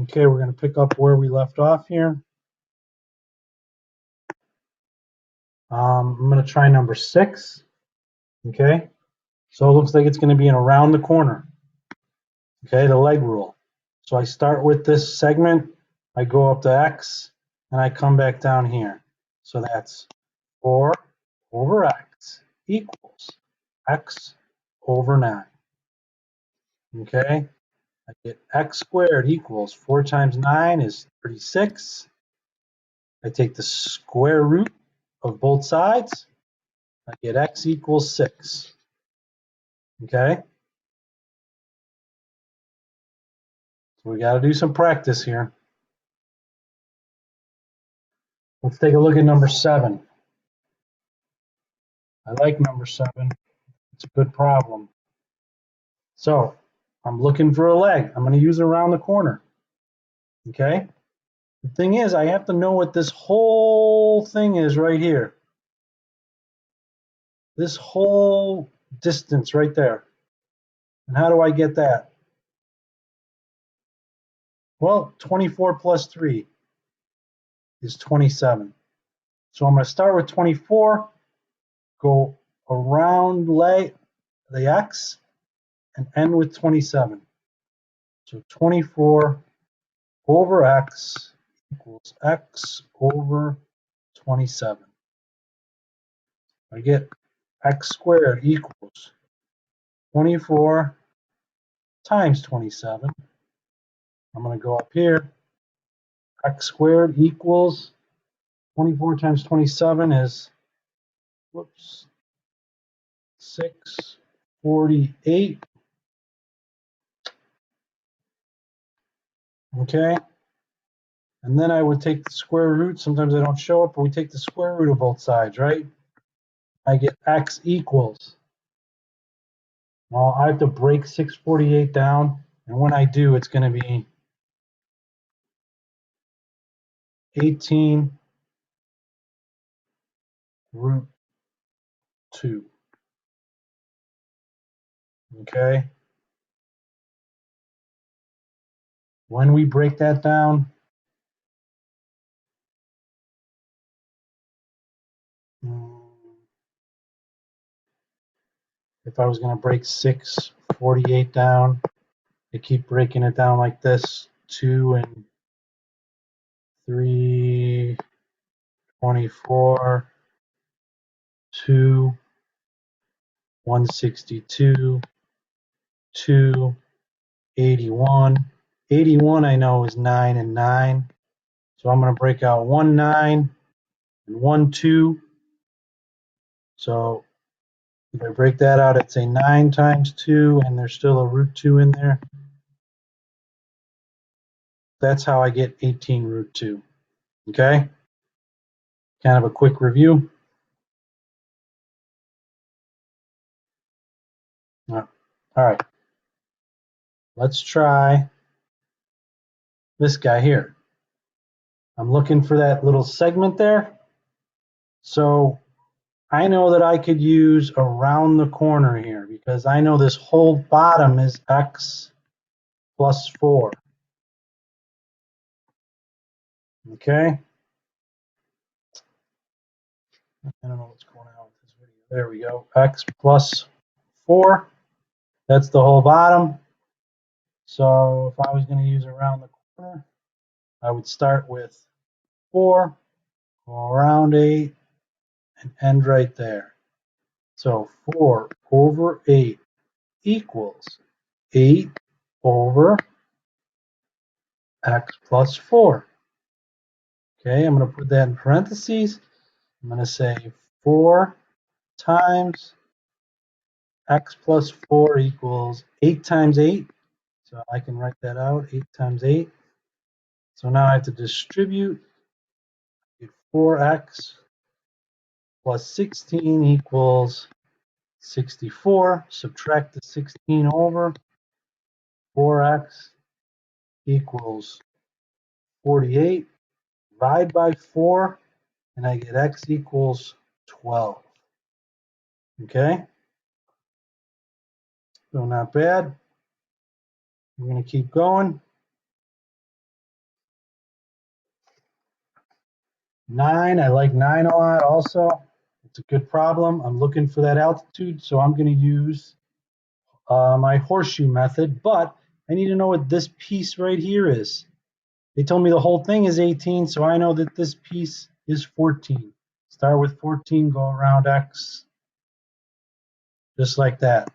Okay, we're going to pick up where we left off here. I'm going to try number 6. Okay, so it looks like it's going to be in around the corner. Okay, the leg rule. So I start with this segment, I go up to X, and I come back down here. So that's 4 over X equals X over 9. Okay, I get X squared equals 4 times 9 is 36. I take the square root of both sides. I get X equals 6. Okay, so we got to do some practice here. Let's take a look at number 7. I like number 7. It's a good problem. So I'm looking for a leg. I'm going to use it around the corner. Okay, the thing is, I have to know what this whole thing is right here. This whole distance right there. And how do I get that? Well, 24 plus 3 is 27. So I'm going to start with 24, go around the X, and end with 27. So 24 over X equals X over 27. I get X squared equals 24 times 27. I'm going to go up here. X squared equals 24 times 27 is, whoops, 648. Okay. And then I would take the square root. Sometimes I don't show it, but we take the square root of both sides, right? I get X equals. Well, I have to break 648 down. And when I do, it's going to be 18 root 2. Okay. When we break that down, if I was going to break 648 down, I keep breaking it down like this: 2 and 3, 24, 2, 162, 2, 81. 81 I know is 9 and 9. So I'm going to break out 1, 9 and 1, 2. So if I break that out, it's a 9 times 2, and there's still a root 2 in there. That's how I get 18 root 2. Okay? Kind of a quick review. All right. Let's try this guy here. I'm looking for that little segment there. So I know that I could use around the corner here because I know this whole bottom is X plus 4. Okay? I don't know what's going on with this video. There we go. X plus 4. That's the whole bottom. So if I was going to use around the corner, I would start with 4, go around 8, and end right there. So 4 over 8 equals 8 over X plus 4. Okay, I'm going to put that in parentheses. I'm going to say 4 times X plus 4 equals 8 times 8. So I can write that out, 8 times 8. So now I have to distribute 4x plus 16 equals 64. Subtract the 16 over. 4x equals 48. Divide by 4, and I get x equals 12. Okay? So not bad. We're going to keep going. 9, I like 9 a lot also. It's a good problem. I'm looking for that altitude, so I'm going to use my horseshoe method, but I need to know what this piece right here is. They told me the whole thing is 18, so I know that this piece is 14. Start with 14, go around x, just like that.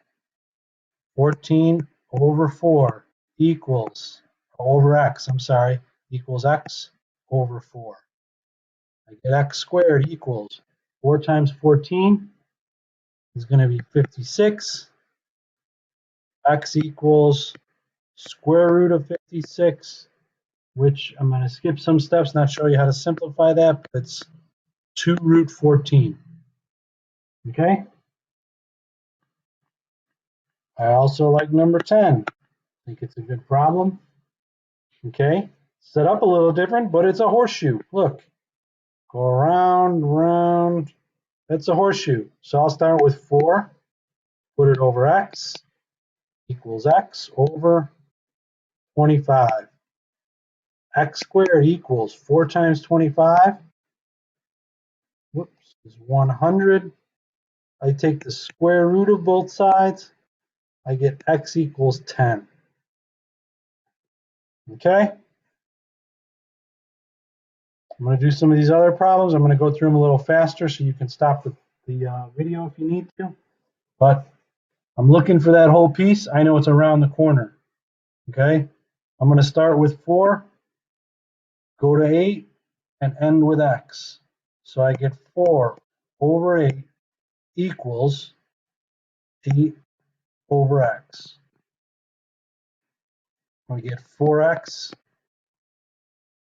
14 over 4 equals, over x, I'm sorry, equals x over 4. I get x squared equals 4 times 14 is going to be 56. X equals square root of 56, which I'm going to skip some steps, not show you how to simplify that, but it's 2 root 14. Okay? I also like number 10. I think it's a good problem. Okay? Set up a little different, but it's a horseshoe. Look. Go around, round. That's a horseshoe. So I'll start with 4, put it over x, equals x over 25. X squared equals 4 times 25, whoops, is 100. I take the square root of both sides. I get x equals 10. Okay? I'm going to do some of these other problems. I'm going to go through them a little faster so you can stop the video if you need to. But I'm looking for that whole piece. I know it's around the corner. Okay? I'm going to start with 4, go to 8, and end with x. So I get 4 over 8 equals 8 over x. We get 4x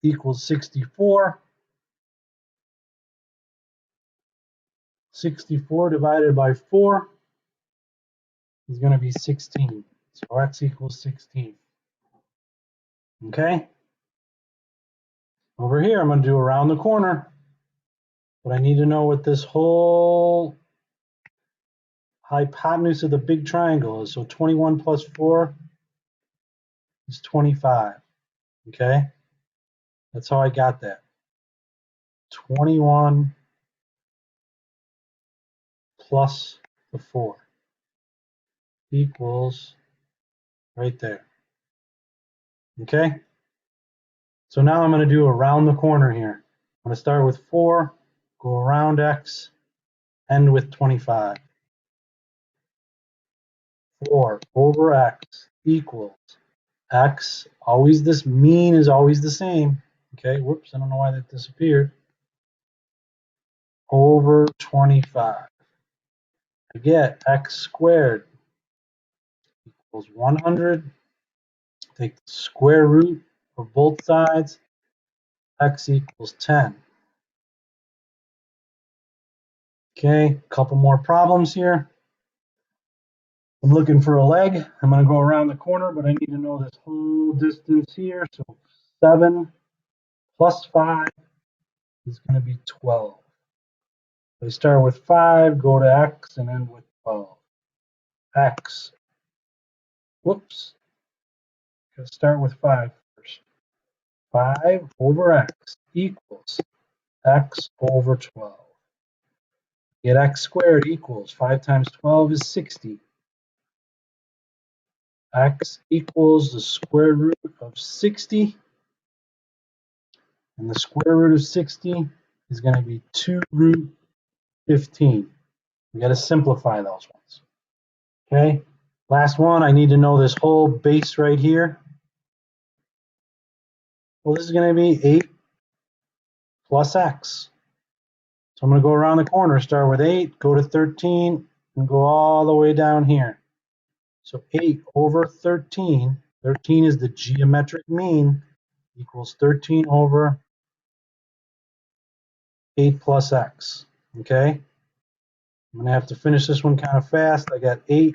equals 64. 64 divided by 4 is going to be 16. So x equals 16. Okay? Over here, I'm going to do around the corner. But I need to know what this whole hypotenuse of the big triangle is. So 21 plus 4 is 25. Okay? That's how I got that. 21 plus the 4 equals right there. Okay? So now I'm going to do around the corner here. I'm going to start with 4, go around x, end with 25. 4 over x equals x, always this mean is always the same. Okay, whoops, I don't know why that disappeared. Over 25. I get x squared equals 100. Take the square root of both sides. X equals 10. Okay, a couple more problems here. I'm looking for a leg. I'm going to go around the corner, but I need to know this whole distance here. So 7 plus 5 is going to be 12. I start with 5, go to x, and end with 12. X. Whoops. Got to start with 5 first. 5 over x equals x over 12. Get x squared equals 5 times 12 is 60. X equals the square root of 60. And the square root of 60 is going to be 2 root 15. We got to simplify those ones. Okay. Last one, I need to know this whole base right here. Well, this is going to be 8 plus x. So I'm going to go around the corner, start with 8, go to 13, and go all the way down here. So 8 over 13, 13 is the geometric mean, equals 13 over 8 plus x. Okay? I'm going to have to finish this one kind of fast. I got 8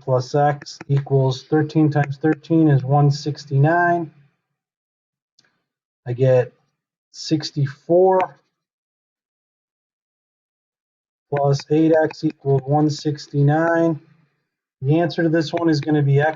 plus x equals 13 times 13 is 169. I get 64 plus 8x equals 169. The answer to this one is going to be x